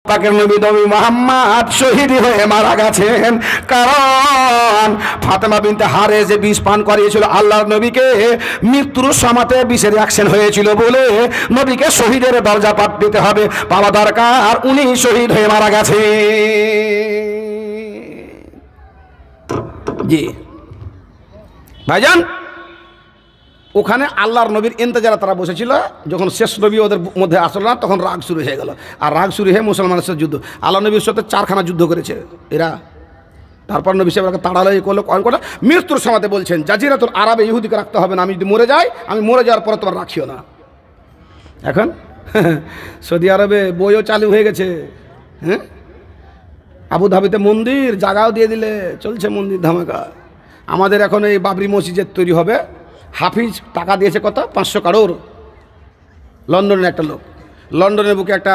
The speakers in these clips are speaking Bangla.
পাকের নবী নবী মুহাম্মদ শহীদ হয়ে মারা গেছেন। কারণ ফাতেমা বিনতে হারেস যে বিষ পান করিয়েছিল আল্লাহর নবীকে, মৃত্যুর সমাতে বিষের অ্যাকশন হয়েছিল বলে নবীকে শহীদের দরজা দিতে হবে, পাওয়া দরকার। উনি শহীদ হয়ে মারা গেছে। জি ভাইজান, ওখানে আল্লাহর নবীর ইন্তজারে তারা বসেছিল। যখন শেষ নবী ওদের মধ্যে আসলো না, তখন রাগ শুরু হয়ে গেল। আর রাগ শুরু হয়ে মুসলমানের সাথে যুদ্ধ। আল্লাহ নবীর সাথে 4খানা যুদ্ধ করেছে এরা। তারপর নবী সাহেবকে তাড়ালো, এই করলো, কয়েন করে মৃত্যুর সময়তে বলছেন জাজিরাতুল আরবে ইহুদিকে রাখতে হবে না, আমি যদি মরে যাই, আমি মরে যাওয়ার পরে তোমার রাখিও না। এখন সৌদি আরবে বইও চালু হয়ে গেছে। হ্যাঁ, আবুধাবিতে মন্দির জায়গাও দিয়ে দিলে, চলছে মন্দির ধামাকা। আমাদের এখন এই বাবরি মসজিদ তৈরি হবে, হাফিজ টাকা দিয়েছে কত, 500 কারোর। লন্ডনের একটা লোক, লন্ডনের বুকে একটা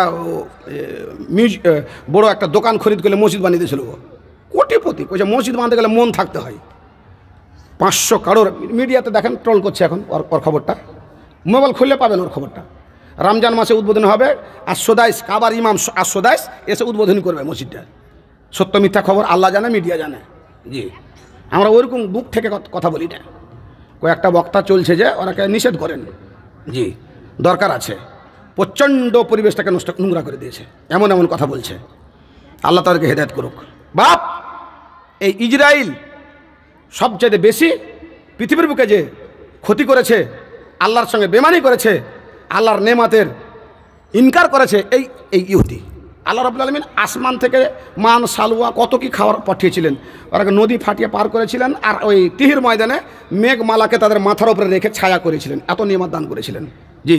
বড় একটা দোকান খরিদ করলে মসজিদ বানিয়ে দিয়েছিল। কোটিপতি, কইছে মসজিদ বানাতে গেলে মন থাকতে হয়। 500 কারোর। মিডিয়াতে দেখেন ট্রল করছে এখন ওর খবরটা, মোবাইল খুললে পাবেন ওর খবরটা। রমজান মাসে উদ্বোধন হবে, আর সোদাইস কাবার ইমাম আর সোদাইস এসে উদ্বোধন করবে মসজিদটা। সত্য মিথ্যা খবর আল্লাহ জানে, মিডিয়া জানে। জি, আমরা ওইরকম বুক থেকে কথা বলি না। কয়েকটা বক্তা চলছে যে ওনাকে নিষেধ করেন। জি, দরকার আছে। প্রচণ্ড পরিবেশটাকে নষ্ট, নোংরা করে দিয়েছে, এমন এমন কথা বলছে। আল্লাহ তাদেরকে হেদায়েত করুক। বাপ, এই ইজরাইল সবচেয়ে বেশি পৃথিবীর বুকে যে ক্ষতি করেছে, আল্লাহর সঙ্গে বেমানি করেছে, আল্লাহর নেমাতের ইনকার করেছে, এই ইহুদি। আল্লাহ রাব্বুল আলামিন আসমান থেকে মান সালুয়া কত কি খাবার পাঠিয়েছিলেন। ওরা নদী ফাটিয়ে পার করেছিলেন, আর ওই তিহির ময়দানে মেঘমালাকে তাদের মাথার উপরে রেখে ছায়া করেছিলেন। এত নিয়ামত দান করেছিলেন। জি,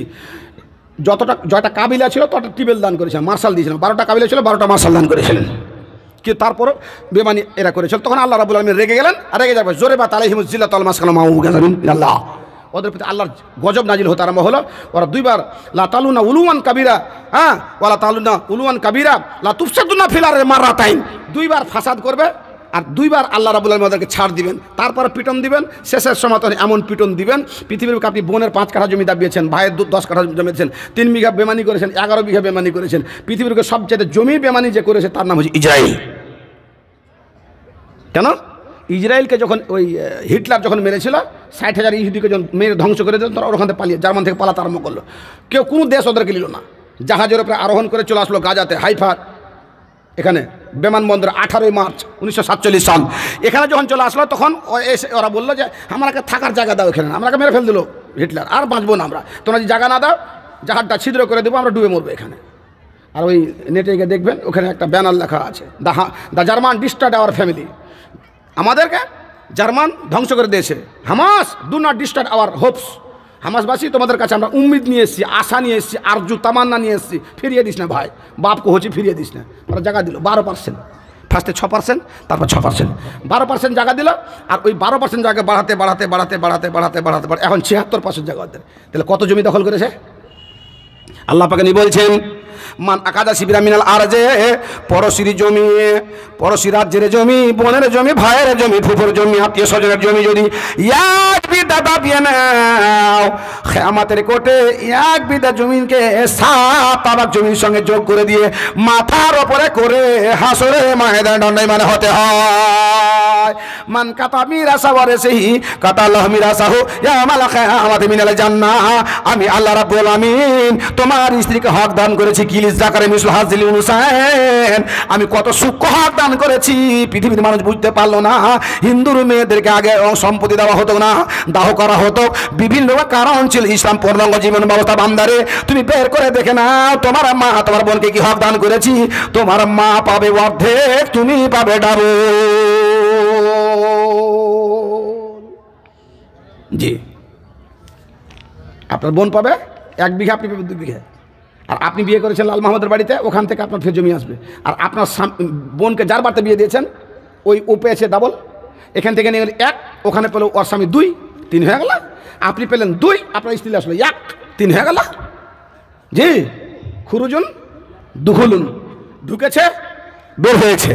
যটা কাবিলা ছিল ততটা টিবেল দান করেছিলেন, মার্শাল দিয়েছিলেন। 12টা কাবিলা ছিল, 12টা মার্শাল দান করেছিলেন। কি তারপরও বেমানি এরা করেছিল। তখন আল্লাহ রাব্বুল আলামিন রেগে গেলেন, আর রেগে যাবে জোরে বা তালাইহিমুজ জিল্লাতুল মাসকানা মাউ গাযাবিন আল্লাহ। ওদের প্রতি আল্লাহর গজব নাজিল হতে আরম্ভ হলো। ওরা দুইবার লা তালুনা উলুয়ান কাবিরা, হ্যাঁ, ওয়ালা তালুনা উলুয়ান কাবিরা লা তুফসাদুনা ফিল আরদি মাররাতাইন। দুইবার ফাসাদ করবে, আর দুইবার আল্লাহ রাব্বুল আলামিন ওদেরকে ছাড় দিবেন, তারপর পিটন দিবেন। শেষের সময় এমন পিটন দিবেন, পৃথিবীর আপনি বোনের 5 কাঠা জমি দাবিয়েছেন, ভাইয়ের 10 কাঠা জমি দিয়েছেন, 3 বিঘা বেমানি করেছেন, 11 বিঘা বেমানি করেছেন। পৃথিবীর সবচেয়ে জমি বেমানি যে করেছে তার নাম হচ্ছে ইসরায়েল। কেন? ইসরায়েলকে যখন ওই হিটলার যখন মেরেছিল, 60,000 ইহুদিকে যখন মেরে ধ্বংস করে দিল, তারা ওখান থেকে পালিয়ে জার্মান থেকে পালাতে আরম্ভ করলো। কেউ কোনো দেশ ওদেরকে নিল না। জাহাজের উপরে আরোহণ করে চলে আসলো গাজাতে, হাইফা এখানে বিমানবন্দর। 18 মার্চ 1947 সাল এখানে যখন চলে আসলো, তখন এসে ওরা বললো যে আমাকে থাকার জায়গা দাও এখানে। আমাকে মেরে ফেল দিল হিটলার, আর বাঁচবো না আমরা। তোমরা যদি জায়গা না দাও, জাহাজটা ছিদ্র করে দেবো, আমরা ডুবে মরবো এখানে। আর ওই নেটে গিয়ে দেখবেন, ওখানে একটা ব্যানার লেখা আছে, the German destroyed our family. আমাদেরকে জার্মান ধ্বংস করে দিয়েছে। Hamas do not destroy our hopes. হামাসবাসী, তোমাদের কাছে আমরা উম্মিদ নিয়ে এসেছি, আশা নিয়ে এসেছি, আরজু তামান্না নিয়ে এসেছি। ফিরিয়ে দিস না ভাই, বাপকে হচ্ছে ফিরিয়ে দিস না। ওরা জায়গা দিল 12%, ফার্স্টে 6%, তারপর 6%, 12% জায়গা দিল। আর ওই 12% জায়গা বাড়াতে বাড়াতে বাড়াতে বাড়াতে বাড়াতে বাড়াতে বাড়াতে এখন 76% জায়গা ওদের। তাহলে কত জমি দখল করেছে? আল্লাহ পাক নি বলছেন, মান আকাদা শিবিরা মিনাল আরজে, পরশির জমি, পরশি রাজ্যের জমি, বোনের জমি, ভাইয়ের জমি, ফুফুর জমি, আত্মীয় স্বজনের জমি যদি এক বিঘা দাবিয়ে নাও, কিয়ামতের কোর্টে এক বিঘা জমিকে 7 তাবাক জমির সঙ্গে যোগ করে দিয়ে মাথার উপরে করে হাসরে ময়দানে দণ্ডায়মান হতে হয়। মান কাতা মিরাসা ওয়ারিসিহি কাতা আল্লাহু মিরাসাহু ইয়াউমাল কিয়ামাতি মিনাল জান্নাহ। আমি আল্লাহ রাব্বুল আমিন তোমার স্ত্রীকে হক দান করেছি, কিলিস জাকারে মিসল হাজিল উনসাইন। আমি কত সূক্ষ্ম হক দান করেছি, পৃথিবীর মানুষ বুঝতে পারলো না। হিন্দুর মেয়েদেরকে আগে সম্পত্তি দেওয়া হতো না, দাহ করা হতো, বিভিন্ন কারণ ছিল। ইসলাম পূর্ণাঙ্গ জীবন ব্যবস্থা বান্দারে তুমি বের করে দেখে না, তোমার মা তোমার বোনকে কি হক দান করেছি। তোমার মা পাবে অর্ধেক, তুমি পাবে ডাবল। জি, আপনার বোন পাবে 1 বিঘা, আপনি পাবেন 2 বিঘা। আর আপনি বিয়ে করেছেন লাল মাহমুদের বাড়িতে, ওখান থেকে আপনার ফের জমি আসবে। আর আপনার বোনকে যার বাড়িতে বিয়ে দিয়েছেন, ও পেয়েছে ডাবল। এখান থেকে নিয়ে গেলে 1, ওখানে পেল ওর স্বামী 2, 3 হয়ে গেল। আপনি পেলেন 2, আপনার স্ত্রী আসলো 1, 3 হয়ে গেল। জি, খুরুজুন দুখুলুন, ঢুকেছে বের হয়েছে।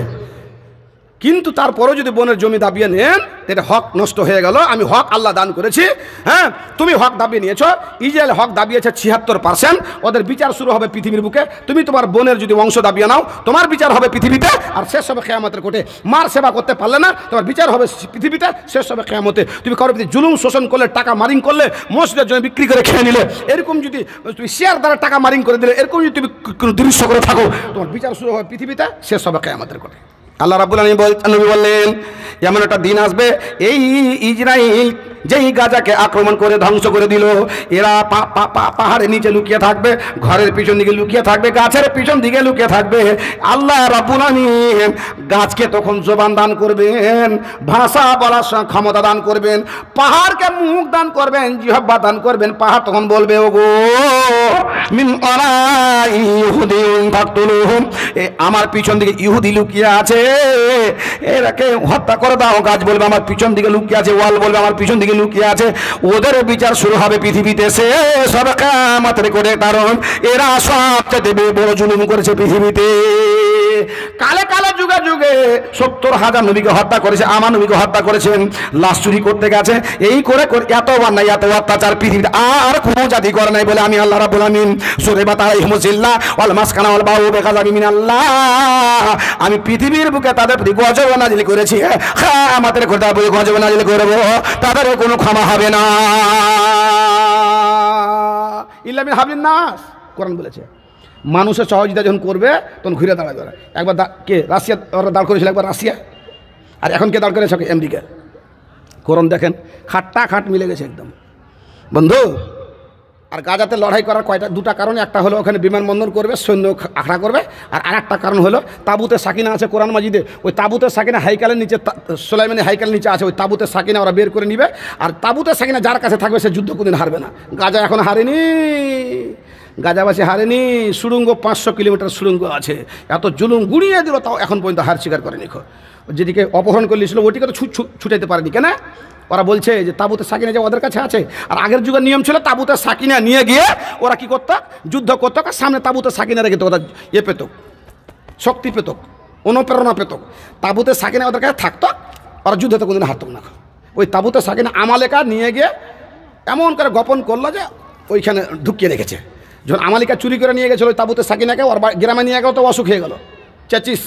কিন্তু তারপরেও যদি বোনের জমি দাবিয়ে নেন, এটা হক নষ্ট হয়ে গেল। আমি হক আল্লাহ দান করেছি, হ্যাঁ, তুমি হক দাবিয়ে নিয়েছো। ইসরায়েল হক দাবিয়েছে 76%, ওদের বিচার শুরু হবে পৃথিবীর বুকে। তুমি তোমার বোনের যদি অংশ দাবিয়ে নাও, তোমার বিচার হবে পৃথিবীতে, আর শেষ হবে কিয়ামতের কোর্টে। মার সেবা করতে পারলে না, তোমার বিচার হবে পৃথিবীতে, শেষ হবে কিয়ামতে। তুমি কারোর প্রতি জুলুম শোষণ করলে, টাকা মারিং করলে, মসজিদের জমি বিক্রি করে খেয়ে নিলে, এরকম যদি তুমি শেয়ার দ্বারা টাকা মারিং করে দিলে, এরকম যদি তুমি দৃশ্য করে থাকো, তোমার বিচার শুরু হবে পৃথিবীতে, শেষ হবে কিয়ামতের কোর্টে। আল্লাহ রাব্বুল আলামিন নবী বললেন, এমন একটা দিন আসবে, এই ইসরাইল যেই গাজাকে আক্রমণ করে ধ্বংস করে দিল, এরা পাহাড়ের নিচে লুকিয়ে থাকবে, ঘরের পিছন দিকে লুকিয়ে থাকবে, গাছের পিছন দিকে লুকিয়ে থাকবে। আল্লাহ রাব্বুল আলামিন গাছকে তখন জবান দান করবেন, ভাষা বলার ক্ষমতা দান করবেন, পাহাড়কে মুখ দান করবেন, জিহ্বা দান করবেন। পাহাড় তখন বলবে, ওগো মিন ওয়ারাই ইহুদিয়ুন ফাকতুলুহুম, আমার পিছন দিকে ইহুদি লুকিয়ে আছে, এরাকে হত্যা করে দাও। গাছ বলবে আমার পিছন দিকে লুকিয়ে আছে, ওয়াল বলবে আমার পিছন দিকে লুকিয়ে আছে। ওদের বিচার শুরু হবে পৃথিবীতে, শেষ হবে কিয়ামতের কোর্টে, কারণ এরা সবচেয়ে বড় জুলুম করেছে পৃথিবীতে। কালে কালে যুগে যুগে 70,000 নবীকে হত্যা করেছে, আমার নবীকে হত্যা করেছেন, লাশ চুরি করতে গেছে, এই করে এত অন্যায় এত অত্যাচার পৃথিবীতে আর কোনো জাতি করে নাই বলে আমি আল্লাহ রাব্বুল আলামিন সূরা বাকারাহ জিল্লাহ ওয়াল মাসকানা ওয়াল বাউ বিগাযাবি মিনাল্লাহ, আমি পৃথিবীর বুকে তাদের প্রতি গজব নাজিল করেছি, আমাদের খোদা বলে গজব নাজিল করব, তাদের কোনো ক্ষমা হবে না। ইল্লা মিন হাবলিন নাস, কোরআন বলেছে। মানুষের সহযোগিতা যখন করবে তখন ঘুরে দাঁড়াবে। একবার কে রাশিয়া ওরা দাঁড় করেছিল, একবার রাশিয়া, আর এখন কে দাঁড় করেছে? আমেরিকা। কোরআন দেখেন, খাট্টা খাট মিলে গেছে একদম বন্ধু। আর গাজাতে লড়াই করার দুটা কারণ, একটা হলো ওখানে বিমানবন্দর করবে, সৈন্য আখড়া করবে, আর আরেকটা কারণ হলো তাবুতে সাকিনা আছে কোরআন মাজিদে, ওই তাবুতে সাকিনা হাইকালের নিচে, সুলাইমানি হাইকালের নিচে আছে, ওই তাবুতে সাকিনা ওরা বের করে নিবে, আর তাবুতে সাকিনা যার কাছে থাকবে সে যুদ্ধ কোনদিন হারবে না। গাজা এখন হারেনি, গাজাবাসী হারেনি, সুড়ঙ্গ 500 কিলোমিটার সুড়ঙ্গ আছে, এত জুলুম গুড়িয়ে দিল, তাও এখন পর্যন্ত হার স্বীকার করেনি। যেদিকে অপহরণ করে নিয়েছিল ওটিকে তো ছুটাইতে পারেনি, কেন? ওরা বলছে যে তাবুতে সাকিনা যে ওদের কাছে আছে, আর আগের যুগের নিয়ম ছিল তাবুতে সাকিনা নিয়ে গিয়ে ওরা কি করতো, যুদ্ধ করতো, আর সামনে তাবুতে সাকিনা রেখে তো ওরা পেত, শক্তি পেত, অনুপ্রেরণা পেত। তাবুতে সাকিনা ওদের কাছে থাকতো, ওরা যুদ্ধতে কোনোদিন হারত না। ওই তাবুতে সাকিনা আমালেকা নিয়ে গিয়ে এমন করে গোপন করলো যে ওইখানে ঢুকিয়ে রেখেছে। যখন আমালিকা চুরি করে নিয়ে গেছিলো ওই তাবুতে সাকিনাকে, ওর গ্রামে নিয়ে গেল, তো অসুখ হয়ে গেল, চেচিস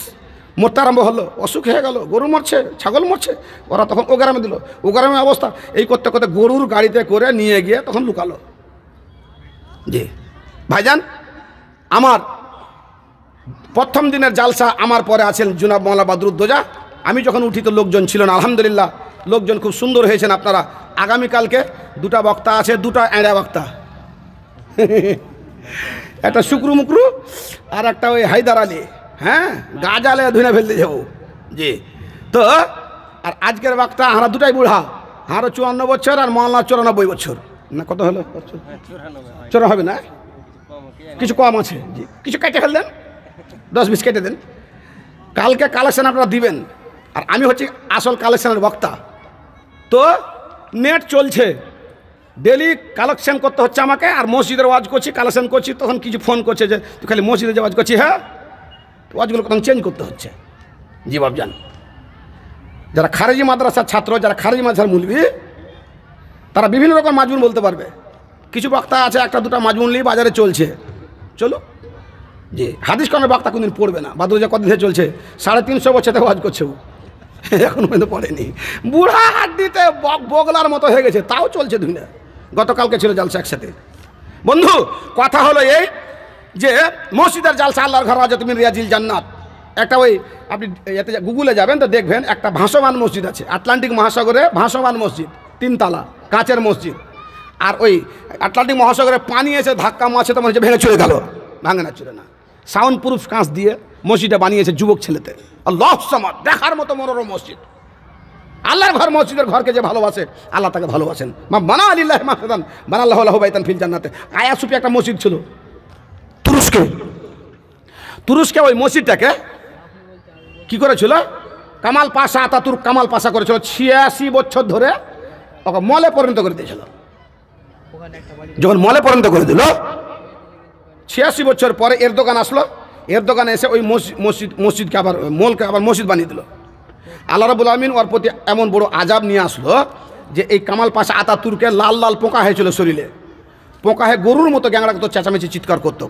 মরতে আরম্ভ হলো, অসুখ হয়ে গেল, গরু মরছে, ছাগল মরছে, ওরা তখন ও গ্রামে দিল। ও গ্রামে অবস্থা এই করতে করতে গরুর গাড়িতে করে নিয়ে গিয়ে তখন লুকালো। জি ভাইজান, আমার প্রথম দিনের জালসা আমার পরে আছেন জনাব মাওলানা বদরুদ্দোজা। আমি যখন উঠি তো লোকজন ছিল না, আলহামদুলিল্লাহ লোকজন খুব সুন্দর হয়েছেন আপনারা। আগামীকালকে দুটা বক্তা আছে, দুটা এঁড়া বক্তা, একটা শুক্রু মুকরু আর একটা ওই হায়দার আলী, হ্যাঁ, গাজালে ধুনে ফেলতে যাবো। জি, তো আর আজকের বক্তা হারা দুটাই বুড়া, হারও 54 বছর আর মাওলানা 94 বছর, না কত হলো? 54 হবে না, কিছু কম আছে। জি, কিছু কেটে ফেললেন, 10-20 কেটে দেন। কালকে কালেকশন আপনারা দিবেন, আর আমি হচ্ছি আসল কালেকশনের বক্তা। তো নেট চলছে, ডেলি কালেকশন করতে হচ্ছে আমাকে, আর মসজিদের ওয়াজ করছি, কালেকশন করছি, তখন কিছু ফোন করছে যে তুই খালি মসজিদে যে ওয়াজ করছি, হ্যাঁ, ওয়াজগুলো তখন চেঞ্জ করতে হচ্ছে। জি বাবজান, যারা খারেজি মাদ্রাসার ছাত্র, যারা খারেজি মাদ্রাসার মুলবি, তারা বিভিন্ন রকম মাজমুন বলতে পারবে। কিছু বক্তা আছে একটা দুটা মাজমুন নিয়ে বাজারে চলছে, চলো। জি, হাদিস কোন বক্তা কোনদিন পড়বে না। বাদরুজা কত ধরে চলছে, 350 বছর থেকে ওয়াজ করছে, এখন পর্যন্ত পড়েনি, বুড়া হাড্ডিতে বগলার মতো হয়ে গেছে, তাও চলছে দুনিয়া। গতকালকে ছিল জালসা একসাথে। বন্ধু, কথা হলো এই যে মসজিদের জালসা, আল্লাহর ঘর রাজাতুমিন রিয়াজিল জান্নাত, একটা ওই আপনি এতে গুগলে যাবেন তো দেখবেন, একটা ভাসমান মসজিদ আছে আটলান্টিক মহাসাগরে, ভাসমান মসজিদ, 3 তলা কাচের মসজিদ। আর ওই আটলান্টিক মহাসাগরে পানি এসে ধাক্কা মারছে, তো মনে হচ্ছে ভেঙে চলে গেল, ভাঙে না, চলে না। সাউন্ড প্রুফ কাঁচ দিয়ে মসজিদটা বানিয়েছে যুবক ছেলেতে, আল্লাহ সামাদ, দেখার মতো মনোরম মসজিদ। আল্লাহর ঘর, মসজিদের ঘরকে যে ভালোবাসে আল্লাহ তাকে ভালোবাসেন। মা বানা আলিল্লাহি মাসাদান বানাল্লাহু লাহু বাইতান ফিল জান্নাতে। আয়া সুফি একটা মসজিদ ছিল তুরস্কে, ওই মসজিদটাকে কি করেছিল কামাল পাশা, আতাতুর্ক কামাল পাশা করেছিল, 86 বছর ধরে ওকে মলে পরিণত করে দিয়েছিল। যখন মলে পরিণত করে দিল, 86 বছর পরে এরদোগান আসলো, এরদোগান এসে ওই মসজিদকে আবার মলকে আবার মসজিদ বানিয়ে দিল। আল্লাহ রাব্বুল আলামিন ওর প্রতি এমন বড় আযাব নিয়ে আসলো যে এই কামাল পাশা আতাতুর্কের লাল লাল পোকা হয়েছিল শরীরে, পোকা হয়ে গরুর মতো গ্যাংরা করতো, চেঁচামেচি চিৎকার করতো,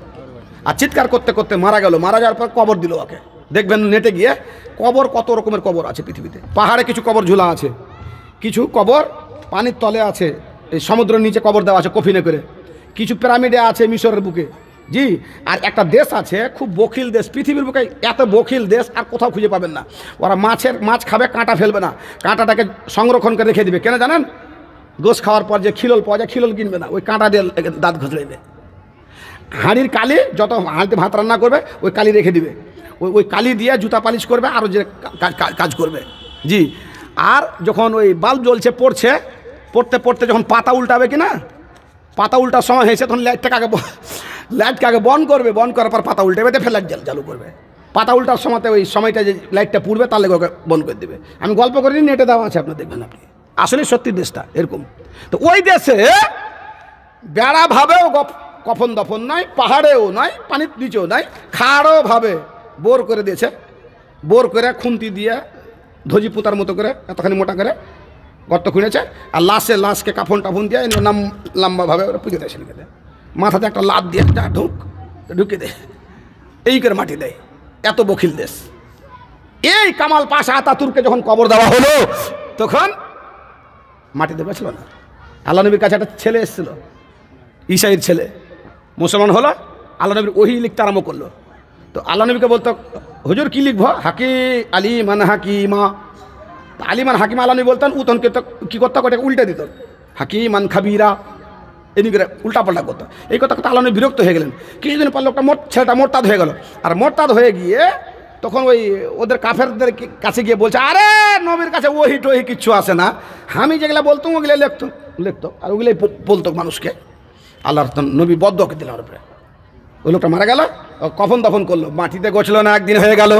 আর চিৎকার করতে করতে মারা গেল। মারা যাওয়ার পর কবর দিল ওকে। দেখবেন নেটে গিয়ে কবর, কত রকমের কবর আছে পৃথিবীতে। পাহাড়ে কিছু কবর ঝুলা আছে, কিছু কবর পানির তলে আছে, এই সমুদ্রের নিচে কবর দেওয়া আছে কফিনে করে, কিছু পিরামিডে আছে মিশরের বুকে। জি, আর একটা দেশ আছে খুব বখিল দেশ, পৃথিবীর বুকে এত বখিল দেশ আর কোথাও খুঁজে পাবেন না। ওরা মাছ খাবে, কাঁটা ফেলবে না, কাঁটাটাকে সংরক্ষণ করে রেখে দিবে। কেন জানেন? গোশ খাওয়ার পর যে খিলল পাওয়া যায়, খিলল কিনবে না, ওই কাঁটা দিয়ে দাঁত ঘষড়ে দেবে। হাঁড়ির কালি, যত হাঁড়িতে ভাত রান্না করবে ওই কালি রেখে দিবে, ওই কালি দিয়ে জুতা পালিশ করবে, আরও যে কাজ করবে। জি, আর যখন ওই বাল্ব জ্বলছে পড়তে পড়তে যখন পাতা উল্টাবে কি না, পাতা উল্টার সময় হয়েছে, তখন লাইটকে আগে বন্ধ করবে, বন্ধ করার পর পাতা উল্টাবে, ফের লাইট চালু করবে। পাতা উল্টার সময়তে ওই সময়টা যে লাইটটা পুড়বে তার লেগে ওকে বন্ধ করে দেবে। আমি গল্প করিনি, নেটে দেওয়া আছে, আপনার দেখবেন আপনি। আসলে সত্যি দেশটা এরকম। তো ওই দেশে বেড়াভাবেও কফন দফন নাই, পাহাড়েও নাই, পানির নিচেও নাই, খাড়ও ভাবে বোর করে দিয়েছে। বোর করে খুন্তি দিয়ে ধজি পুতার মতো করে এতখানি মোটা করে গর্ত খুঁড়েছে, আর লাশকে কাফন টাফন দিয়ে লম্বাভাবে ওরা পুজো দেয়, সেদিকে দেয়, মাথাতে একটা লাত দিয়ে যা ঢুকে দেয়, এই করে মাটি দেয়। এত বখিল দেশ। এই কামাল পাশা আতাতুর্কে যখন কবর দেওয়া হলো তখন মাটি দেওয়া ছিল না। আল্লাহ নবীর কাছে একটা ছেলে এসেছিল, ঈসাইর ছেলে, মুসলমান হলো। আল্লাহ নবীর ওহী লিখতে আরম্ভ করলো। তো আল্লাহ নবীকে বলতো, হুজুর কি লিখবো? হাকি আলিমান হাকিমা। আলিমান হাকিমা আল্লাহ নবী বলতেন, উতনকে তো কী করতো, ওটাকে উল্টে দিত, হাকিমান খাবিরা, এমনি করে উল্টাপাল্টা করতো। এই কথা আল্লাহ নবী বিরক্ত হয়ে গেলেন। কিছুদিন পর লোকটা ছেলেটা মোরতাদ হয়ে গেল। আর মোরতাদ হয়ে গিয়ে তখন ওই ওদের কাফেরদের কাছে গিয়ে বলছে, আরে নবীর কাছে ওহি টহি কিচ্ছু আসে না, আমি যেগুলো বলতাম ওগুলো লিখতো আর ওগুলোই বলতো মানুষকে। আল্লাহ নবী বদ্দকে দিল ওর উপরে। ওই লোকটা মারা গেল, কফন দফন করলো, মাটিতে গোছলো না, একদিন হয়ে গেল,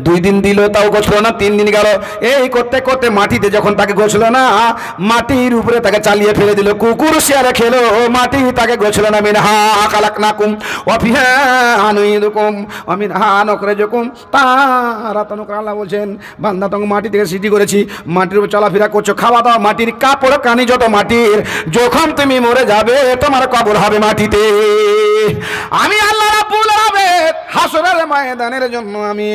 2 দিন দিল তাও গোছলো না, 3 দিন গেল, এই করতে করতে মাটিতে যখন তাকে গোছলো না, মাটির উপরে তাকে চালিয়ে ফেলে দিল, কুকুর শেয়ারে খেলো, মাটি তাকে গোছলো না। মিনহা খালাকনাকুম ওয়া ফিহা নুইদুকুম ওয়া মিনহা নুখরিজুকুম তারাতান উখরা। আল্লাহ বলছেন, বান্দা তোমাকে মাটি থেকে সৃষ্টি করেছি, মাটির উপর চলাফেরা করছো, খাওয়া দাওয়া মাটির, কাপড় কানি যত মাটির, যখন তুমি মরে যাবে তোমার কবর হবে মাটিতে। আমি আল্লাহ রাব্বুল আলামিন হাসরের ময়দানের জন্য আমি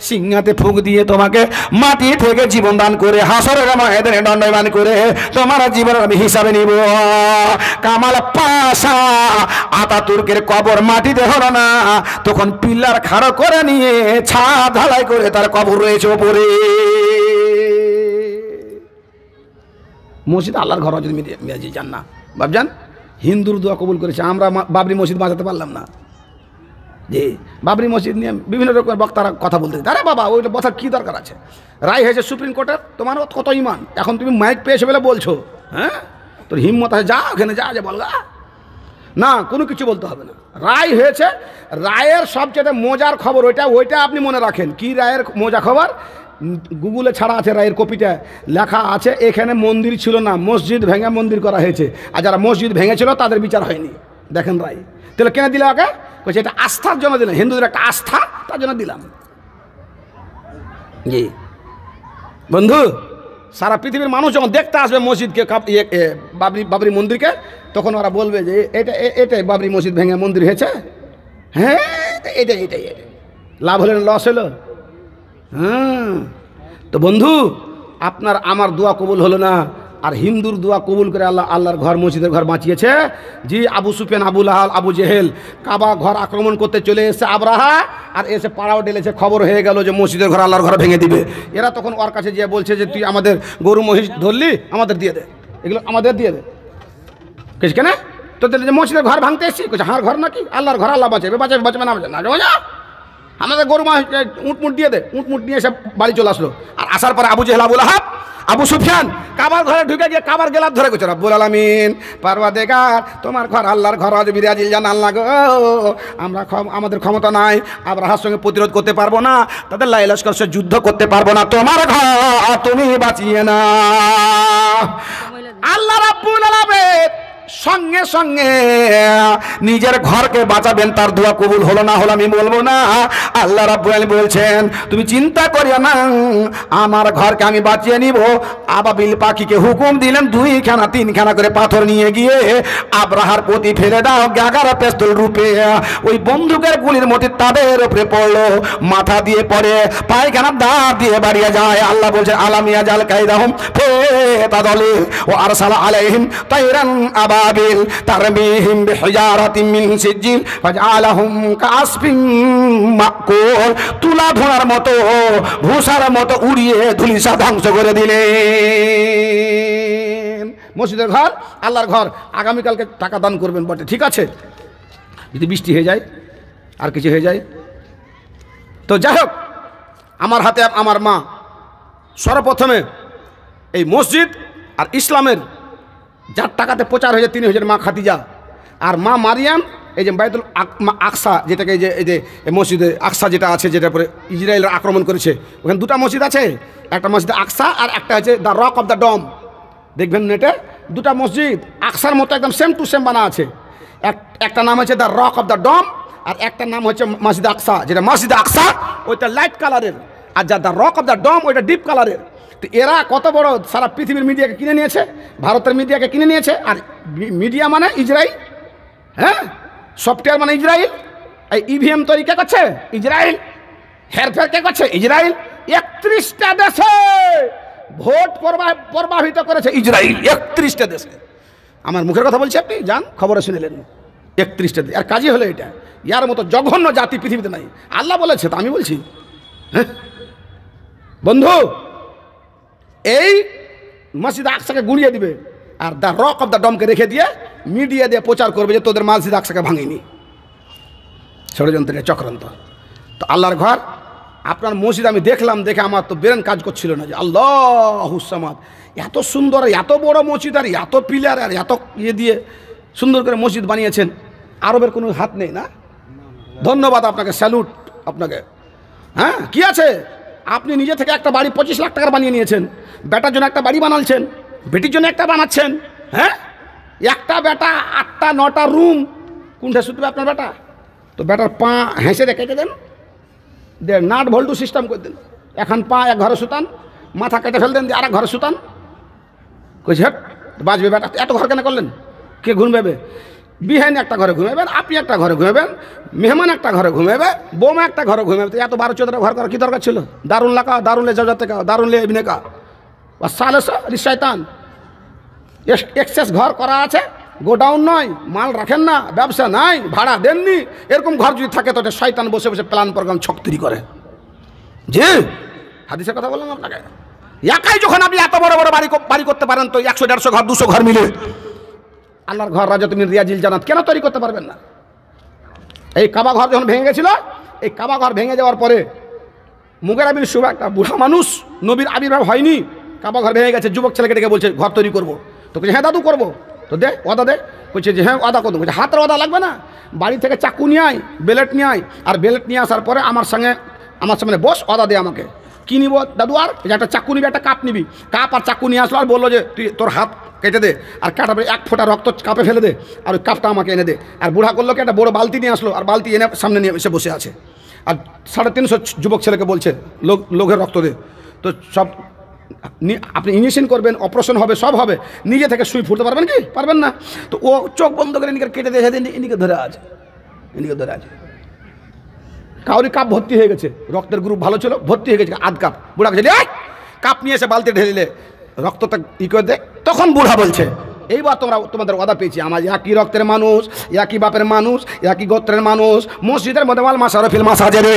সিংহাতে ফুঁক দিয়ে তোমাকে মাটি থেকে জীবন দান করে হাসরের ময়দানে দণ্ডায়মান করে তোমার জীবনের আমি হিসাবে নিব। কামাল পাশা আতাতুর্কের কবর মাটিতে হলো না, তখন পিলার খাড়ো করে নিয়ে ছাদ ঢালাই করে তার কবর রয়েছে ওপরে। মসজিদ আল্লাহর ঘর যদি মিয়াজি যান না ভাবজান, হিন্দুর দোয়া কবুল করেছে, আমরা বাবরি মসজিদ বাঁচাতে পারলাম না। যে বাবরি মসজিদ নিয়ে বিভিন্ন রকমের বক্তারা কথা বলতে, আরে বাবা ওইটা বসার কী দরকার আছে? রায় হয়েছে সুপ্রিম কোর্টের, তোমার কত ইমান, এখন তুমি মাইক পেয়েছো বলে বলছো, হ্যাঁ তোর হিম্মত আছে, যা ওখানে যা বলগা না, কোনো কিছু বলতে হবে না। রায় হয়েছে, রায়ের সবচেয়ে মজার খবর ওইটা আপনি মনে রাখেন। কি রায়ের মজা খবর? গুগলে ছাড়া আছে, রায়ের কপিটা লেখা আছে, এখানে মন্দির ছিল না, মসজিদ ভেঙে মন্দির করা হয়েছে, আর যারা মসজিদ ভেঙেছিল তাদের বিচার হয়নি। দেখেন রায়। তাহলে কেন দিলে ওকে? বলছে এটা আস্থার জন্য দিলাম, হিন্দুদের একটা আস্থা, তার জন্য দিলাম। জি বন্ধু, সারা পৃথিবীর মানুষ যখন দেখতে আসবে মসজিদকে, বাবরি মন্দিরকে, তখন ওরা বলবে যে এটাই বাবরি মসজিদ ভেঙে মন্দির হয়েছে। হ্যাঁ এটাই লাভ হলো না লস হলো? হ্যাঁ। তো বন্ধু, আপনার আমার দোয়া কবুল হলো না, আর হিন্দুর দোয়া কবুল করে আল্লাহর ঘর, মসজিদের ঘর বাঁচিয়েছে। জি, আবু সুফিয়ান, আবু লাহাব, আবু জেহেল কাবা ঘর আক্রমণ করতে চলে এসে আবরাহা, আর এসে পাড়াও ডেলেছে, খবর হয়ে গেল যে মসজিদের ঘর আল্লাহর ঘর ভেঙে দিবে। এরা তখন ওর কাছে গিয়ে বলছে যে তুই আমাদের গরু মহিষ ধরলি, আমাদের দিয়ে দে, এগুলো আমাদের দিয়ে দে। কেন তোদের যে মসজিদের ঘর ভাঙতে এসেছি? হার ঘর নাকি? আল্লাহর ঘর, আল্লাহ বাঁচাবে না না, আমাদের গরু মা উঁটমুট দিয়ে দে। উঁটমুট নিয়ে এসে বাড়ি চলে আসলো। আর আসার পরে আবু জেহেল, আবু লাহাব, আবু সুফিয়ান কাবার ঘরে ঢুকে গিয়ে কাবার গেলার ধরে গেছে, রব্বুল আলামিন পারওয়ারদিগার তোমার ঘর আল্লাহর ঘর, আজ বিরাজিল জান আল্লাহ গো, আমরা আমাদের ক্ষমতা নাই, আবরাহার সঙ্গে প্রতিরোধ করতে পারবো না, তাদের লাই লস্কর সে যুদ্ধ করতে পারবো না, তোমার ঘর তুমি বাঁচিয়ে না। আল্লাহ রাব্বুল আলামিন সঙ্গে সঙ্গে নিজের ঘরকে বাঁচাবেন। তার দোয়া কবুল হলো না হলো আমি বলবো না। আল্লাহ রাব্বুল আলামিন বলছেন তুমি চিন্তা করিও না, আমার ঘরকে আমি বাঁচিয়ে নিব। আবাবিল পাখিকে হুকুম দিলেন 2খানা 3খানা করে পাথর নিয়ে গিয়ে আব্রাহার প্রতি ফেলে দাও। 11 পিস্তল রূপে ওই বন্দুকের গুলির মধ্যে তাদের উপরে পড়লো, মাথা দিয়ে পড়ে, পায়খানা দাঁত দিয়ে বাড়িয়ে যায়। আল্লাহ বলছেন আলাম ইয়াজাল কাইদাহুম ফি তাদলিল ওয়া আরসালা আলাইহিম তায়রান আবাবিল তারমিহিম বিহিজারাতিন মিন সিজিল ফাজআলাহুম কাসফিন মাকুল। তুলা ধোঁয়ার মতো ভূষার মতো উড়িয়ে ধুলিসা ধ্বংস করে দিলেন। মসজিদের ঘর আল্লাহর ঘর। আগামীকালকে টাকা দান করবেন বটে, ঠিক আছে, যদি বৃষ্টি হয়ে যায় আর কিছু হয়ে যায় তো যাই হোক। আমার হাতে আমার মা সর্বপ্রথমে এই মসজিদ আর ইসলামের যার টাকাতে প্রচার হয়েছে তিনি হয়েছেন মা খাদিজা আর মা মারিয়াম। এই যে বাইতুল আকসা, যেটাকে এই যে মসজিদে আকসা যেটা আছে, যেটা পরে ইসরায়েল আক্রমণ করেছে, ওখানে 2টা মসজিদ আছে, একটা মসজিদ আকসা আর একটা হচ্ছে দ্য রক অফ দ্য ডম। দেখবেন নেটে 2টা মসজিদ আকসার মতো একদম সেম টু সেম বানা আছে। একটা নাম হচ্ছে দ্য রক অফ দ্য ডম আর একটা নাম হচ্ছে মসজিদ আকসা। যেটা মসজিদ আকসা ওইটা লাইট কালারের, আর যা দ্য রক অফ দ্য ডম ওইটা ডিপ কালারের। তো এরা কত বড় সারা পৃথিবীর মিডিয়াকে কিনে নিয়েছে, ভারতের মিডিয়াকে কিনে নিয়েছে। আর মিডিয়া মানে ইসরায়েল, হ্যাঁ, সফটওয়্যার মানে ইসরায়েল। এই ইভিএম তৈরি কে করছে? ইসরায়েল। হেরফের কে করছে? ইসরায়েল। 31টা দেশে ভোট প্রবাহিত করেছে ইসরায়েল, 31টা দেশে। আমার মুখের কথা বলছি, আপনি যান খবরে শুনেলেন। 31টা দেশ, আর কাজই হলো এটা। ইয়ার মতো জঘন্য জাতি পৃথিবীতে নাই। আল্লাহ বলেছে তো আমি বলছি। হ্যাঁ বন্ধু, এই মসজিদ আকসাকে গুড়িয়ে দিবে আর দ্য রক অফ দ্য ডমকে রেখে দিয়ে মিডিয়া দিয়ে প্রচার করবে যে তোদের মসজিদ আকসাকে ভাঙেনি। ষড়যন্ত্রের চক্রান্ত। তো আল্লাহর ঘর আপনার মসজিদ আমি দেখলাম, দেখে আমার তো ব্রেন কাজ করছিল না যে আল্লাহুস সামাদ, এত সুন্দর, এত বড় মসজিদ আর এত পিলার আর এত ইয়ে দিয়ে সুন্দর করে মসজিদ বানিয়েছেন। আরবের কোনো হাত নেই না? ধন্যবাদ আপনাকে, স্যালুট আপনাকে। হ্যাঁ কি আছে, আপনি নিজে থেকে একটা বাড়ি 25 লাখ টাকার বানিয়ে নিয়েছেন, বেটার জন্য একটা বাড়ি বানাচ্ছেন, বেটির জন্য একটা বানাচ্ছেন। হ্যাঁ একটা বেটা 8টা 9টা রুম, কোনটা শুধবে আপনার বেটা? তো বেটার পা হেসে রেখে দেন, নাট ভল্টু সিস্টেম করে দেন। এখন পা এক ঘরে সুতান, মাথা কেটে ফেল দেন, আর এক ঘরে সুতান। কইছে হ্যাঁ বাঁচবে বেটা, এত ঘর কেন করলেন? কে ঘুমবে? বিহাইন একটা ঘরে ঘুমাবেন, আপনি একটা ঘরে ঘুমাবেন, মেহমান একটা ঘরে ঘুমাবে, বৌমা একটা ঘরে ঘুমাবে। তো এত 12-14 ঘর করার কী দরকার ছিল? দারুন লাকা, দারুন লে যাতে কা, দারুন লে এমনি কা, বা শয়তান। এক্সেস ঘর করা আছে, গোডাউন নয়, মাল রাখেন না, ব্যবসা নাই, ভাড়া দেননি। এরকম ঘর যদি থাকে তো শয়তান বসে বসে প্ল্যান প্রোগ্রাম ছকতরি করে। জি হাদিসের কথা বললাম আপনাকে। একাই যখন আপনি এত বড় বড় বাড়ি করতে পারেন, তো 100-150 ঘর 200 ঘর মিলে আল্লাহর ঘর রাজা তুমি রিয়াজিল জান্নাত কেন তৈরি করতে পারবেন না? এই কাবা ঘর যখন ভেঙে গেছিল, এই কাবা ঘর ভেঙে যাওয়ার পরে মুগেরা বিন শুবা একটা বুড়া মানুষ, নবীর আবির্ভাব হয়নি, কাবা ঘর ভেঙে গেছে, যুবক ছেলেকে ডেকে বলছে ঘর তৈরি করবো। তো বলছে হ্যাঁ দাদু করবো। তো দে ওদা দে। বলছে যে হ্যাঁ ওদা করবো। বলছে হাতের ওদা লাগবে না, বাড়ি থেকে চাকু নিয়ে আয়, বেলেট নিয়ে আয়, আর বেলেট নিয়ে আসার পরে আমার সামনে বস, ওদা দে আমাকে। কী নিব দাদু? আর একটা চাকু নিবি, একটা কাপ নিবি। কাপ আর চাকু নিয়ে আসলো আর বললো যে তুই তোর হাত কেটে দে, আর কাটাবে 1 ফোঁটা রক্ত কাপে ফেলে দে, আর ওই কাপটা আমাকে এনে দে। আর বুড়া করলো কি, একটা বড় বালতি নিয়ে আসলো, আর বালতি এনে সামনে নিয়ে এসে বসে আছে। আর 350 যুবক ছেলেকে বলছে লোকের রক্ত দে। তো সব আপনি ইঞ্জেকশন করবেন, অপারেশন হবে, সব হবে, নিজে থেকে সুই ফুটতে পারবেন কি? পারবেন না। তো ও চোখ বন্ধ করে এদিকে কেটে দেখে দিন, এদিকে ধরে আছে, এদিকে ধরে আছে। কাউরি কাপ ভর্তি হয়ে গেছে, রক্তের গ্রুপ ভালো ছিল, ভর্তি হয়ে গেছে আধ কাপ। বুড়া গেছে কাপ নিয়ে এসে বালতি ঢেলে রক্তটা ই করে দে। তখন বুড়া বলছে এইবার তোমাদের ওয়াদা পেয়েছি, আমার একই রক্তের মানুষ, একই বাপের মানুষ, একই গোত্রের মানুষ। মসজিদের মধ্যে ওয়াল মাশারফিল মাসাজিদে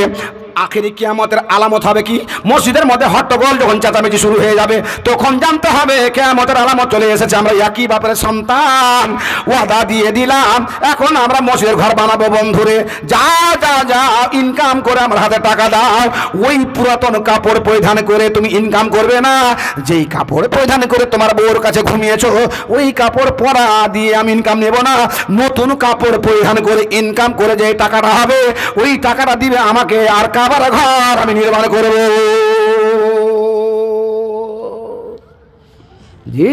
আখেরি কিয়ামতের আলামত হবে কি? মসজিদের মধ্যে হট্টগোল যখন চেঁচামেচি শুরু হয়ে যাবে, তখন জানতে হবে কিয়ামতের আলামত চলে এসেছে। আমরা একই বাপের সন্তান, ওয়াদা দিয়ে দিলাম, এখন আমরা মসজিদের ঘর বানাবো। বন্ধুরে যা যা যা ইনকাম করে আমার হাতে টাকা দাও। ওই পুরাতন কাপড় পরিধান করে তুমি ইনকাম করবে না। যেই কাপড় পরিধান করে তোমার বউর কাছে ঘুমিয়েছো, ওই কাপড় পরা দিয়ে আমি ইনকাম নেব না। নতুন কাপড় পরিধান করে ইনকাম করে যে টাকাটা হবে, ওই টাকাটা দিবে আমাকে, আর কাবার ঘর আমি নির্মাণ করব। জি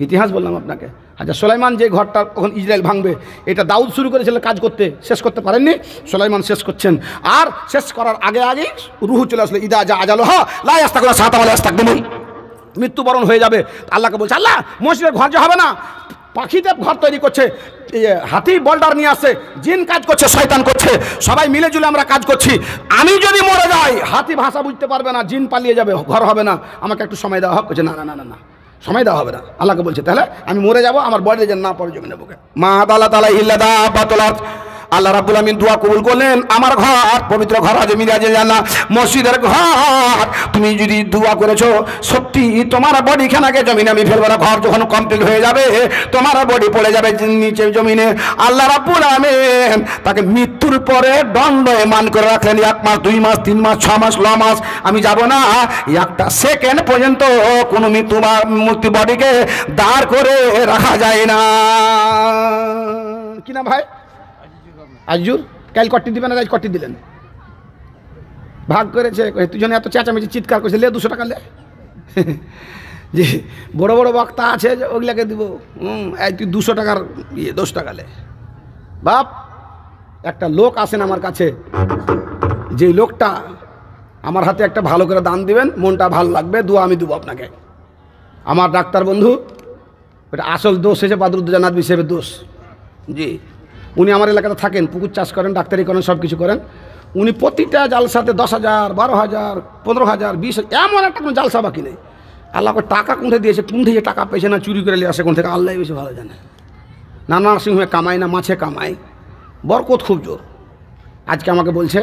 ইতিহাস বললাম আপনাকে। আচ্ছা, সুলাইমান যে ঘরটা ওখানে ইসরায়েল ভাঙবে, এটা দাউদ শুরু করেছিল কাজ করতে, শেষ করতে পারেননি, সুলাইমান শেষ করছেন। আর শেষ করার আগে আগেই রুহু চলে আসলো, ইদা যা আজালো হা লা ইয়াস্তাকুনা সাতাম আলা ইয়াস্তাকদিমুন, মৃত্যুবরণ হয়ে যাবে। আল্লাহকে বলছে, আল্লাহ মসজিদের ঘর যে হবে না, পাখিতে ঘর তৈরি করছে, হাতি বোল্ডার নিয়ে আসছে, জিন কাজ করছে, শয়তান করছে, সবাই মিলে জুলে আমরা কাজ করছি। আমি যদি মরে যাই, হাতি ভাষা বুঝতে পারবে না, জিন পালিয়ে যাবে, ঘর হবে না, আমাকে একটু সময় দেওয়া হোক। বলছে না না না না না, সময় দেওয়া হবে না। আল্লাহকে বলছে, তাহলে আমি মরে যাব, আমার বডি যেন না পড়ে জমিনে বুকে। মা তালা তালা ইল্লাদা বাতলাত, আল্লাহ রাব্বুল আমিন দোয়া কবুল করলেন। আমার ঘর পবিত্র ঘর আছে, মিরাজে জানা মসজিদের ঘর, তুমি যদি দোয়া করেছো সত্যি তোমার বডি খানাকে জমিনে আমি ফেলবো না। ঘর যখন কমপ্লিট হয়ে যাবে, তোমার বডি পড়ে যাবে নিচে জমিনে। আল্লাহ রাব্বুল আমিন তাকে মৃত্যুর পরে দণ্ডায়মান করে রাখলেন। 1 মাস 2 মাস 3 মাস 6 মাস 9 মাস আমি যাব না, একটা সেকেন্ড পর্যন্ত কোনো মূর্তি বডিকে দাঁড় করে রাখা যায় না। কি না ভাই? আজুর কাল কটি দিবেন, আজ কটি দিলেন, ভাগ করেছে। তুই এত চেঁচামেচি চিৎকার করছে, লে 200 টাকা লে। যে বড় বড় বক্তা আছে ওগুলাকে দিব, এই তুই 200 টাকার 10 টাকা লে। বাপ, একটা লোক আসেন আমার কাছে, যে লোকটা আমার হাতে একটা ভালো করে দান দিবেন, মনটা ভালো লাগবে, দোয়া আমি দেবো আপনাকে। আমার ডাক্তার বন্ধু, ওটা আসল দোষ হয়েছে বাদরুদ্দোজা নাদবি সাহেবের দোষ। জি, উনি আমার এলাকাতে থাকেন, পুকুর চাষ করেন, ডাক্তারি করেন, সব কিছু করেন। উনি প্রতিটা জালসাতে 10,000 12,000 15,000 20,000 এমন একটা কোনো জালসা বাকি নেই। আল্লাহকে টাকা কোন থেকে দিয়েছে, কোন থেকে টাকা পেয়েছে না চুরি করে নিয়ে আসে কোন থেকে, আল্লাহ বেশি ভালো জানে। না নার্সিংহোমে কামাই না মাছে কামাই, বরকত খুব জোর। আজকে আমাকে বলছে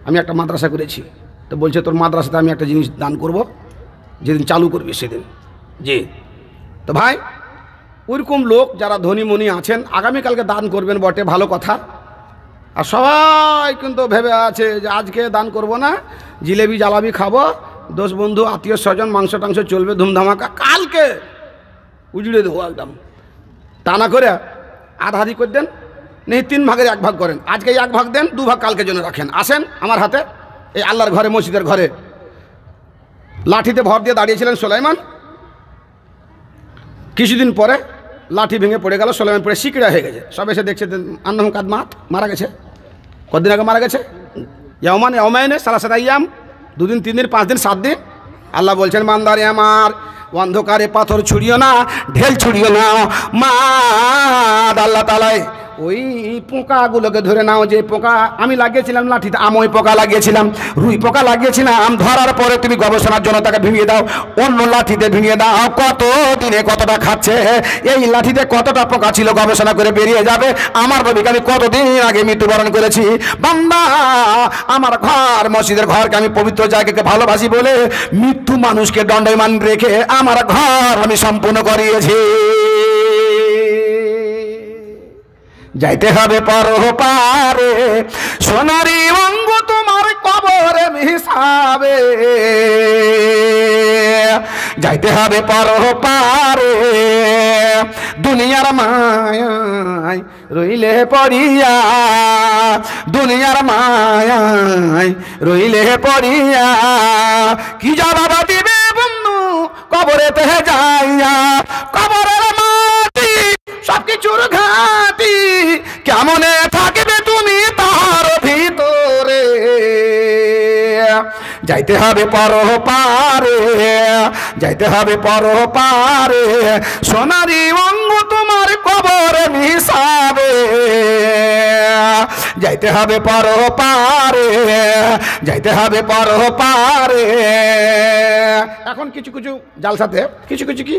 আমি একটা মাদ্রাসা করেছি, তো বলছে তোর মাদ্রাসাতে আমি একটা জিনিস দান করব, যেদিন চালু করবি সেদিন। জি, তো ভাই ওইরকম লোক যারা ধনী মনি আছেন, আগামীকালকে দান করবেন বটে, ভালো কথা। আর সবাই কিন্তু ভেবে আছে যে আজকে দান করব না, জিলেবি জালাবি খাবো, দোষ বন্ধু আত্মীয় স্বজন মাংস টাংস চলবে ধুমধামাকা, কালকে উজড়ে দেবো একদম। তা না করে আধাআধি করে দেন, নেই 3 ভাগের 1 ভাগ করেন। আজকে 1 ভাগ দেন, 2 ভাগ কালকে জন্য রাখেন। আসেন আমার হাতে, এই আল্লাহর ঘরে মসজিদের ঘরে লাঠিতে ভর দিয়ে দাঁড়িয়েছিলেন সুলাইমান। কিছুদিন পরে লাঠি ভেঙে পড়ে গেল, সুলাইমান পড়ে শিকড়া হয়ে গেছে। সব এসে দেখছে আন্নাহু কাদ মাত, মারা গেছে। কদিন আগে মারা গেছে, ইয়ামাইনে সালাসাত আইয়াম, 2 দিন 3 দিন 5 দিন 7 দিন। আল্লাহ বলছেন, বান্দারে আমার, অন্ধকারে পাথর ছুড়িও না, ঢেল ছুড়িও না, মা আল্লাহ তাআলা ওই পোকাগুলোকে ধরে নাও। যে পোকা আমি লাগিয়েছিলাম লাঠিতে, আমই পোকা লাগিয়েছিলাম, রুই পোকা লাগিয়েছিলাম, ধরার পরে তুমি গবেষণার জন্য তাকে ভেঙে দাও, অন্য লাঠিতে ভেঙে দাও। কত দিনে কতটা খাচ্ছে, এই লাঠিতে কতটা পোকা ছিল গবেষণা করে বেরিয়ে যাবে। আমার নবীকে আমি কতদিন আগে মৃত্যুবরণ করেছি। বান্দা, আমার ঘর মসজিদের ঘরকে আমি পবিত্র জায়গাকে ভালোবাসি বলে মৃত্যু মানুষকে দণ্ডায়মান রেখে আমার ঘর আমি সম্পূর্ণ করিয়েছি। যাইতে হবে পরপারে, সোনারি অঙ্গ তোমার কবরে হিসাবে। যাইতে হবে পরপারে, দুনিয়ার মায়ায় রইলে পড়িয়া, দুনিয়ার মায়ায় রইলে পড়িয়া। কি জবাব দিবে বন্ধু কবরেতে যাইয়া, কবরের মাটি সবকিছুর ঘাটি, কেমনে থাকবে তুমি তার ভিতরে। যাইতে হবে পরপারে, যাইতে হবে পরপারে, সোনারি অঙ্গ তোমার কবরে মিশাবে। যাইতে হবে পরপারে, যাইতে হবে পরপারে। এখন কিছু কিছু জালসাতে, কিছু কিছু কি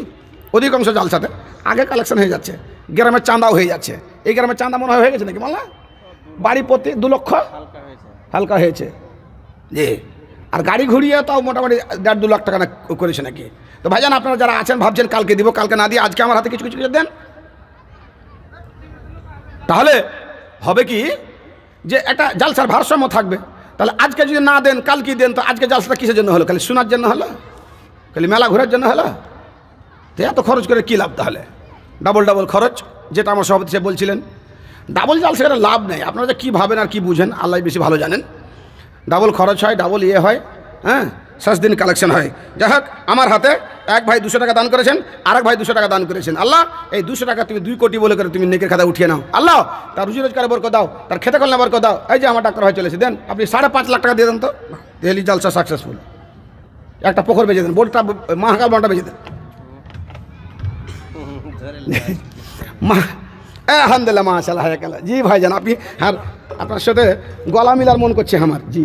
অধিকাংশ জালসাতে আগে কালেকশন হয়ে যাচ্ছে, গ্রামের চাঁদাও হয়ে যাচ্ছে। এই গ্রামের চাঁদা মনে হয়ে গেছে নাকি বললা, বাড়ি প্রতি 2 লক্ষ হালকা হয়েছে। জি, আর গাড়ি ঘুরিয়ে তাও মোটামুটি 1.5-2 লাখ টাকা করেছে নাকি। তো ভাইজান আপনারা যারা আছেন ভাবছেন কালকে দিব, কালকে না দিয়ে আজকে আমার হাতে কিছু কিছু দেন, তাহলে হবে কি যে একটা জালসার ভারসাম্য থাকবে। তাহলে আজকে যদি না দেন কালকে দেন, তো আজকে জালসাটা কিসের জন্য হলো? খালি শোনার জন্য হলো, খালি মেলা ঘোরার জন্য হলো? তো এত খরচ করে কী লাভ? তাহলে ডাবল খরচ, যেটা আমার সভাপতি সাহেব বলছিলেন, ডাবল জালসা করে লাভ নেই। আপনারা যে কী ভাবেন আর কী বুঝেন আল্লাহ বেশি ভালো জানেন। ডাবল খরচ হয়, ডাবল ইয়ে হয়, হ্যাঁ। শেষ দিন কালেকশন হয়। যাই হোক, আমার হাতে এক ভাই 200 টাকা দান করেছেন, আর এক ভাই 200 টাকা দান করেছেন। আল্লাহ এই 200 টাকা তুমি 2 কোটি বলে করে তুমি নেকের খাতা উঠিয়ে নাও। আল্লাহ তার রুজি রোজগারে বরকত দাও, তার খেতে কল্যাণে বরকত দাও। এই যে আমার ডাক্তার ভাই চলেছে, দেন আপনি 5.5 লাখ টাকা দিয়ে দেন তো, দিল্লি জালসা সাকসেসফুল। একটা পুকুর বেঁচে দেন, বোর্ডটা মহাকাল বনটা বেঁচে দেন। আলহামদুলিল্লাহ, মাশাআল্লাহ, জি ভাইজান আপনি, আর আপনার সাথে গলা মিলার মন করছে আমার। জি,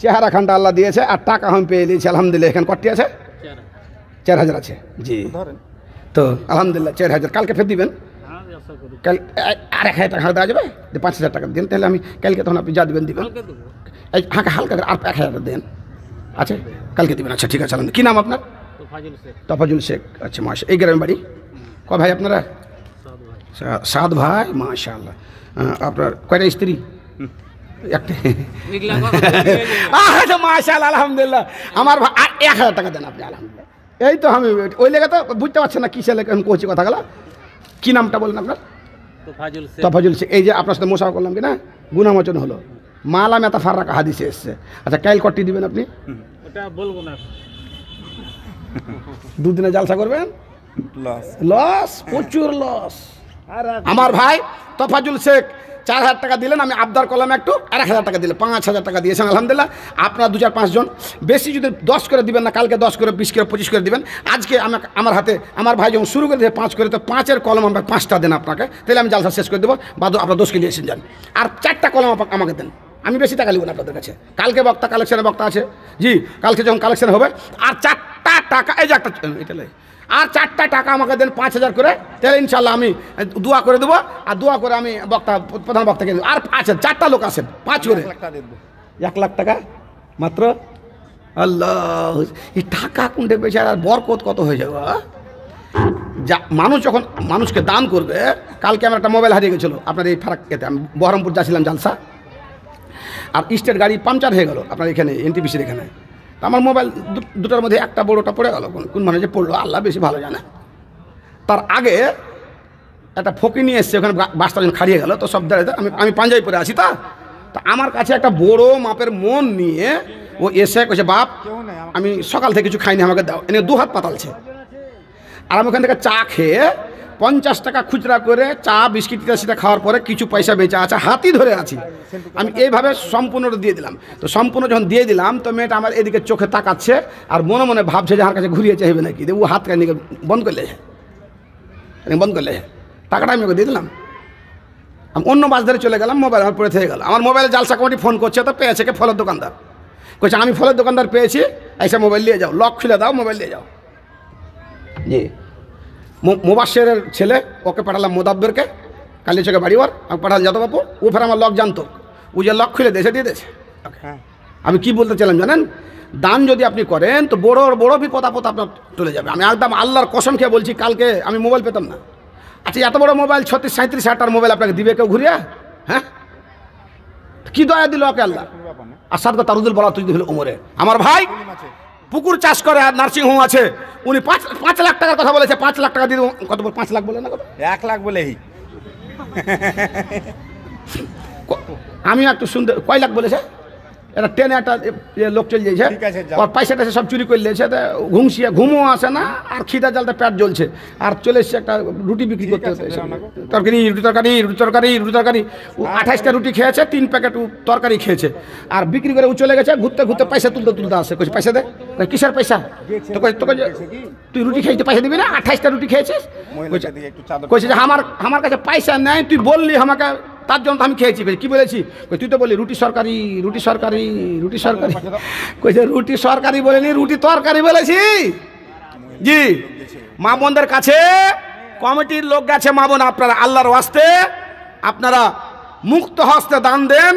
চেহারা খানটা আল্লাহ দিয়েছে, আর টাকা আমি পেয়ে দিয়েছি আলহামদুলিল্লাহ। এখানে কটি আছে? 4000 আছে। জি, তো আলহামদুলিল্লাহ 4000 কালকে ফের দিবেন। কাল আর 1000 টাকা দেওয়া যাবে, 5000 টাকা দেন, তাহলে আমি কালকে তখন আপনি যা দেবেন দিবেন। হ্যাঁ, হালকা করে আর 1000 দেন। আচ্ছা, কালকে দিবেন। আচ্ছা ঠিক আছে। কি নাম আপনার? তফাজুল শেখ। আচ্ছা মাশা, এই গ্রামের বাড়ি? ক ভাই আপনারা? 7 ভাই, মাশাআল্লাহ। আপনার কয়টা স্ত্রী? একটা। আচ্ছা মাশাআল্লাহ, আলহামদুলিল্লাহ। আমার ভাই 1000 টাকা দেন আপনি। আলহামদুলিল্লাহ। এই তো আমি ওই লেগে তো বুঝতে পারছেন না কিসে লেগে আমি কইছি কথাগুলো। কি নামটা বলেন আপনার? তফাজুল শেখ। এই যে আপনার সাথে মোশাফা করলাম কি না, গুনাহমোচন হলো। মালা মেতা ফাররাকা হাদিসে এসছে। আচ্ছা, কাইল কটি দিবেন আপনি? ওটা বলবো না। 2 দিনে জালসা করবেন? লস, প্রচুর লস। আমার ভাই তফাজুল শেখ 4000 টাকা দিলেন, আমি আবদার করলাম একটু, আর 1000 টাকা দিলে 5000 টাকা দিয়েছেন আলহামদুলিল্লাহ। আপনারা 2-4-5 জন বেশি যদি 10 করে দিবেন না, কালকে 10 করে, 20 করে, 25 করে দিবেন। আজকে আমার হাতে আমার ভাই যখন শুরু করে দিয়ে 5 করে, তো 5-এর কলম আমরা 5টা দেন আপনাকে, তাহলে আমি জালসা শেষ করে দেবো। বা আপনার 10 কেজি এসে যান, আর 4টা কলম আমাকে দেন। আমি বেশি টাকা নেব না আপনাদের কাছে। কালকে বক্তা কালেকশনের বক্তা আছে, জি, কালকে যখন কালেকশন হবে, আর 4টা টাকা, এই যে একটা, এটা আর 4টা টাকা আমাকে দেন 5000 করে, তাহলে ইনশাল্লাহ আমি দোয়া করে দেবো। আর দোয়া করে আমি বক্তা, প্রধান বক্তাকে দেবো। আর আচ্ছা, 4টা লোক আছেন, 5 করে 1 লাখ টাকা মাত্র। আল্লাহ, এই টাকা কোনটা পেয়েছে, আর বরকত কত হয়ে যাবে। যা মানুষ যখন মানুষকে দান করবে। কালকে আমার একটা মোবাইল হারিয়ে গেছিলো আপনার এই ফারাক এতে, আমি বহরমপুর যাচ্ছিলাম জালসা, আর স্টেট গাড়ি পাংচার হয়ে গেল আপনার এখানে এনটিপিসির এখানে। আমার মোবাইল দুটার মধ্যে একটা বড়োটা পড়ে গেল, কোন মানে যে পড়লো আল্লাহ বেশি ভালো জানে। তার আগে একটা ফকি নিয়ে এসছে, ওখানে বাসটা যখন খারিয়ে গেল, তো সব দাঁড়িয়ে আমি পাঞ্জাবি পরে আছি। তা আমার কাছে একটা বড় মাপের মন নিয়ে ও এসে কইছে, বাপ আমি সকাল থেকে কিছু খাইনি, আমাকে দাও। এনে 2 হাত পাতালছে। আর আমি ওখান থেকে চা খেয়ে 50 টাকা খুচরা করে চা বিস্কিট সেটা খাওয়ার পরে কিছু পয়সা বেঁচে আছে, হাতি ধরে আছি আমি। এইভাবে সম্পূর্ণটা দিয়ে দিলাম। তো সম্পূর্ণ যখন দিয়ে দিলাম, তো মেয়েটা আমার এদিকে চোখে তাকাচ্ছে, আর মনে মনে ভাবছে যে আমার কাছে ঘুরিয়ে চাইবে নাকি। ও হাত কানে বন্ধ করলে, টাকাটা আমি ওকে দিয়ে দিলাম। আমি অন্য বাস ধরে চলে গেলাম, মোবাইল আমার পড়ে থেকে গেল। আমার মোবাইলে জালসা কমিটি ফোন করছে, তো পেয়েছে কে? ফলের দোকানদার। কইছে আমি ফলের দোকানদার পেয়েছি, এসে মোবাইল নিয়ে যাও, লক খুলে দাও, মোবাইল নিয়ে যাও। জি, মুবাশশিরের ছেলে, ওকে পাঠালাম মোদাব্বেরকে, কালী চোখে বাড়ি ওর, আমি পাঠালাম যাদব বাপু। ও ফের আমার লক জানতো, ও যে লক খুলে দিয়েছে, দিয়ে দিয়েছে। আমি কি বলতে চাইলাম জানেন, দান যদি আপনি করেন তো বড় বড় বিপদ আপদ আপনার চলে যাবে। আমি একদম আল্লাহর কসম খেয়ে বলছি, কালকে আমি মোবাইল পেতাম না। আচ্ছা, এত বড় মোবাইল 36-37 মোবাইল আপনাকে দিবে কেউ ঘুরিয়া? হ্যাঁ, কি দয়া দিল ওকে আল্লাহ। আর সাদকা তারুদুল বলা তুই দিল উমরে। আমার ভাই পুকুর চাষ করে, আর নার্সিংহোম আছে। উনি 5 লাখ টাকার কথা বলেছে, 5 লাখ টাকা দিয়ে দেবো। কত বল? 5 লাখ বলে না, কত? 1 লাখ বলেই। আমি একটু শুনতে, কয় লাখ বলেছে? এটা ট্রেনে একটা লোক চলে যাইছে, আর পয়সা টয়সা সব চুরি করে নিয়েছে। ঘুমসিয়া ঘুমও আসে না, আর খিদা জ্বালতে পেট জ্বলছে। আর চলে এসছে একটা রুটি বিক্রি করতে, তরকারি, রুটি তরকারি, রুটি তরকারি, রুটি তরকারি। 28টা রুটি খেয়েছে, 3 প্যাকেট তরকারি খেয়েছে, আর বিক্রি করে ও চলে গেছে। ঘুরতে ঘুরতে পয়সা তুলতে আসে। কইছে পয়সা দে। কিসের পয়সা? তোকে তুই রুটি খেয়েছিস, পয়সা দিবি না? 28টা রুটি খেয়েছিস। কইছে যে আমার কাছে পয়সা নেই, তুই বললি আমাকে, তার জন্য আমি খেয়েছি। কি বলেছি? তুই তো বললি রুটি সরকারি, রুটি সরকারি, রুটি সরকারি। কইছে রুটি সরকারি বলেনি, রুটি তরকারি বলেছি। জি, মা বোনদের কাছে কমিটির লোক গেছে। মা বোন, আপনারা আল্লাহর ওয়াস্তে আপনারা মুক্ত হস্তে দান দেন।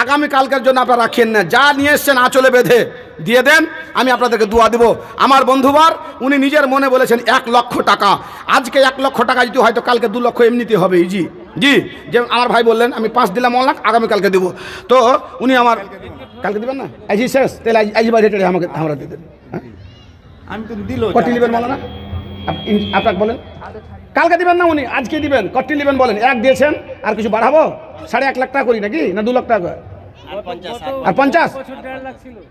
আগামীকালকের জন্য আপনারা রাখেন না, যা নিয়ে এসছেন আঁচলে বেঁধে দিয়ে দেন, আমি আপনাদেরকে দোয়া দেবো। আমার বন্ধুবার উনি নিজের মনে বলেছেন 1 লক্ষ টাকা। আজকে 1 লক্ষ টাকা যদি হয়তো কালকে 2 লক্ষ এমনিতে হবে। জি জি, যে আমার ভাই বললেন আমি 5 দিলাম 1 লাখ, আগামীকালকে দেবো। তো উনি আমার কালকে দেবেন না, আজই শেষ, তাহলে আজই বাজেট আমাকে আমরা দিয়ে দেন। আমি তো দিল কটি নেবেন বলো না, আপনাকে বলেন। কালকে দিবেন না, উনি আজকে দিবেন। কটি নেবেন বলেন। 1 দিয়েছেন, আর কিছু বাড়াবো? 1.5 লাখ টাকা করি নাকি, না 2 লাখ টাকা? আর 50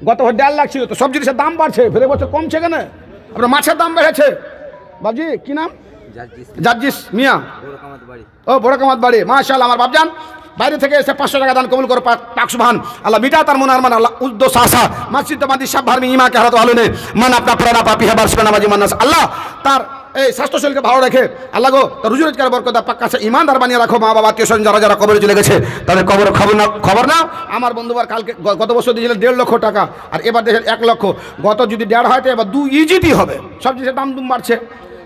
গত 1.5 লাখ ছিল তো সব জিনিসের দাম বাড়ছে ফের বছর কমছে কেন আপনার মাছের দাম বেড়েছে বাবজি কি নাম জাজিস মিয়া ও বড় কামাত বাড়ি মাশাআল্লাহ আমার বাপজান বাইরে থেকে এসে 500 টাকা দান কবুল করে পাক সুবহান আল্লাহ মিটা তার মন আরমান আল্লাহ উদ্দো সাসা মসজিদ মাদি সব ভার মে ইমা কে হারাত আলো নে মান আপনা পুরানা পাপি है बरस নামাজি মান্নাস আল্লাহ তার এই স্বাস্থ্য শরীরকে ভালো রেখে আল্লাহ গো তার রুজি রোজগার বরকত দাও পাক্কা সে ইমানদার বানিয়ে রাখো মা বাবা আত্মীয় স্বজন যারা যারা কবরে চলে গেছে তাদের কবরের খবর নাও আমার বন্ধুবার কালকে গত বছর দিয়েছিলেন 1.5 লক্ষ টাকা আর এবার দেখেন 1 লক্ষ গত যদি 1.5 হয় তো এবার 2 ইজিটি হবে সব জিনিসের দাম বাড়ছে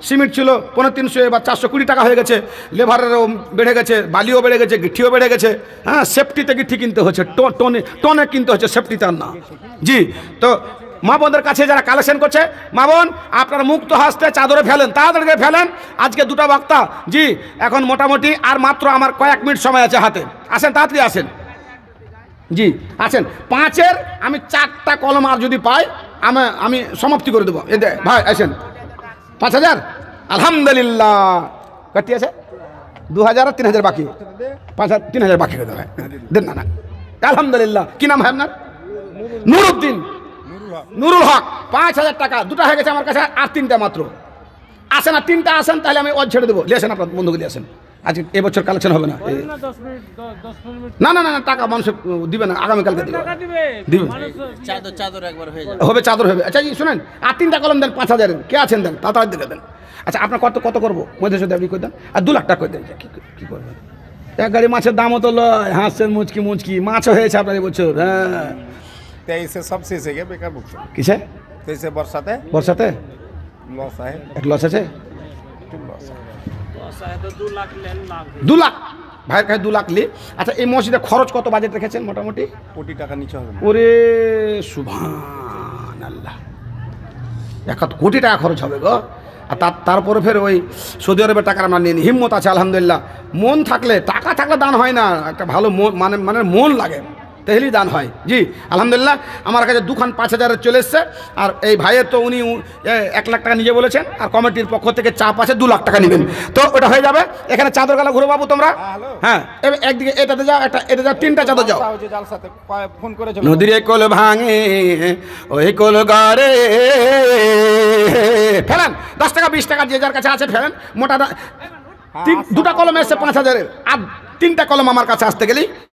সিমেন্ট ছিল 350 এবার 420 টাকা হয়ে গেছে লেবারেরও বেড়ে গেছে বালিও বেড়ে গেছে গিঠিও বেড়ে গেছে হ্যাঁ সেফটিতে গিঠি কিনতে হচ্ছে টনে কিনতে হচ্ছে সেফটিতে আর না জি তো মা বোনদের কাছে যারা কালেকশন করছে মা বোন আপনারা মুক্ত হাসতে চাদরে ফেলেন তাড়াতাড়ি ফেলেন আজকে 2টা বক্তা জি এখন মোটামুটি আর মাত্র আমার কয়েক মিনিট সময় আছে হাতে আসেন তাড়াতাড়ি আসেন জি আসেন 5-এর আমি 4টা কলম আর যদি পাই আমি সমাপ্তি করে দেবো ভাই আসেন 5000 আলহামদুলিল্লাহ কত আছে 2000 আর 3000 বাকি 3000 বাকি করে দেবেন দেন না আলহামদুলিল্লাহ কি নাম হয় আপনার নুরউদ্দিন নুরুল হক 5000 টাকা 2টা হয়ে গেছে আমার কাছে আর 3টা মাত্র আসেন আর 3টা আসেন তাহলে আমি ওয়াজ ছেড়ে দেবো লিয়েছেন আপনার বন্ধুগুলি আসেন আজকে এবছর কালেকশন হবে না না না না টাকা মানুষ দিবে না আগামীকালকে দিবে হবে চাদর হবে আচ্ছা জি শুনেন আর 3টা কলম দেন 5000 কে আছেন দেন তাড়াতাড়ি দিকে দেন আচ্ছা আপনার কত করবো মধ্যে সাথে আপনি করে দেন আর 2 লাখ টাকা করে দেন কি করবেন এক গাড়ি মাছের দামও তো লয় হাঁসছেন মুচকি মাছও হয়েছে আপনার এবছর হ্যাঁ 23 सब শেষ হয়ে গেছে বেকার বুঝছো কিসে 23 বর্ষাতে লস আছে এক লস আছে লস 2 লাখ ভাইয়ের কাছে 2 লাখ লি আচ্ছা এই মসজিদে খরচ কত বাজেট রেখেছেন মোটামুটি কোটি টাকা নিচে হবে ওরে সুবহানাল্লাহ 1 কোটি টাকা খরচ হবে গো আর তারপরে ফের ওই সৌদি আরবের টাকা আমরা নিয়ে হিম্মত আছে আলহামদুলিল্লাহ মন থাকলে টাকা থাকলে দান হয় না একটা ভালো মানে মন লাগে তাহলেই দান হয় জি আলহামদুলিল্লাহ আমার কাছে 5,000 চলে এসছে আর এই ভাইয়ের তো উনি 1 লাখ টাকা নিজে বলেছেন আর কমিটির পক্ষ থেকে চাপ আছে 2 লাখ টাকা নেবেন তো ওটা হয়ে যাবে এখানে চাদর গালা ঘুরে বাবু তোমরা হ্যাঁ একদিকে এটাতে যাও এটা যাও 3টা চাদর যাও ফোন করে নদীর কোল ভাঙে ওই কোল গারে ফেলেন 10 টাকা 20 টাকা যে যার কাছে আছে ফেলেন মোটা 2টা কলম এসছে 5,000 আর 3টা কলম আমার কাছে আসতে গেলেই